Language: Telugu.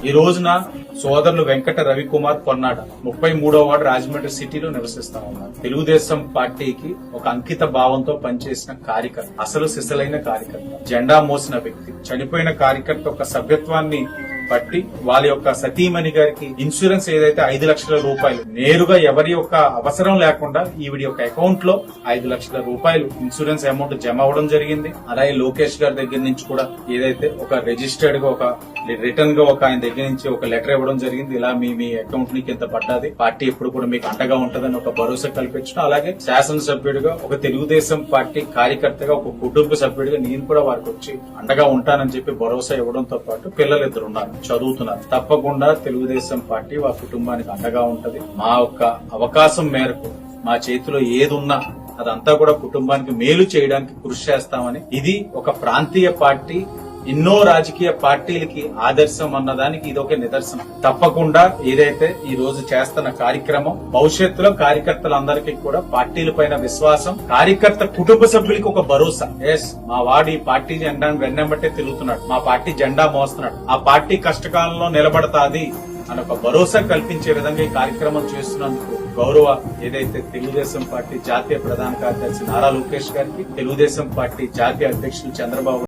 ఈ రోజున సోదరులు వెంకట రవికుమార్ కొన్నాడ 33వ వార్డు రాజమండ్రి సిటీలో నివసిస్తా ఉన్నారు. తెలుగుదేశం పార్టీకి ఒక అంకిత భావంతో పనిచేసిన కార్యకర్త, అసలు సిసలైన కార్యకర్త, జెండా మోసిన వ్యక్తి. చనిపోయిన కార్యకర్త ఒక సభ్యత్వాన్ని బట్టి వాళ్ళ యొక్క సతీమణి గారికి ఇన్సూరెన్స్ ఏదైతే 5 లక్షల రూపాయలు నేరుగా ఎవరి యొక్క అవసరం లేకుండా ఈవిడి యొక్క అకౌంట్ లో 5 లక్షల రూపాయలు ఇన్సూరెన్స్ అమౌంట్ జమ అవ్వడం జరిగింది. అలాగే లోకేష్ గారి దగ్గర నుంచి కూడా ఏదైతే ఒక రిజిస్టర్డ్ గా ఒక రిటర్న్ గా ఒక ఆయన దగ్గర నుంచి ఒక లెటర్ ఇవ్వడం జరిగింది. ఇలా మీ అకౌంట్ నీకు ఇంత పడ్డాది, పార్టీ ఎప్పుడు కూడా మీకు అండగా ఉంటదని ఒక భరోసా కల్పించడం. అలాగే శాసనసభ్యుడిగా ఒక తెలుగుదేశం పార్టీ కార్యకర్తగా ఒక కుటుంబ సభ్యుడిగా నేను కూడా వారికి వచ్చి అండగా ఉంటానని చెప్పి భరోసా ఇవ్వడంతో పాటు పిల్లలు ఇద్దరు ఉన్నారు, చదువుతున్నారు. తప్పకుండా తెలుగుదేశం పార్టీ వారి కుటుంబానికి అండగా ఉంటది. మా యొక్క అవకాశం మేరకు మా చేతిలో ఏదున్నా అదంతా కూడా కుటుంబానికి మేలు చేయడానికి కృషి చేస్తామని, ఇది ఒక ప్రాంతీయ పార్టీ ఎన్నో రాజకీయ పార్టీలకి ఆదర్శం అన్నదానికి ఇది ఒక నిదర్శనం. తప్పకుండా ఏదైతే ఈ రోజు చేస్తున్న కార్యక్రమం భవిష్యత్తులో కార్యకర్తలందరికీ కూడా పార్టీల పైన విశ్వాసం, కార్యకర్త కుటుంబ సభ్యులకి ఒక భరోసా. ఎస్, మా వాడు ఈ పార్టీ జెండా వెన్నెంబట్టే తిరుగుతున్నాడు, మా పార్టీ జెండా మోస్తున్నాడు, ఆ పార్టీ కష్టకాలంలో నిలబడతాది అని ఒక భరోసా కల్పించే విధంగా ఈ కార్యక్రమం చేస్తున్నందుకు గౌరవ ఏదైతే తెలుగుదేశం పార్టీ జాతీయ ప్రధాన కార్యదర్శి నారా లోకేష్ గారికి, తెలుగుదేశం పార్టీ జాతీయ అధ్యక్షులు చంద్రబాబు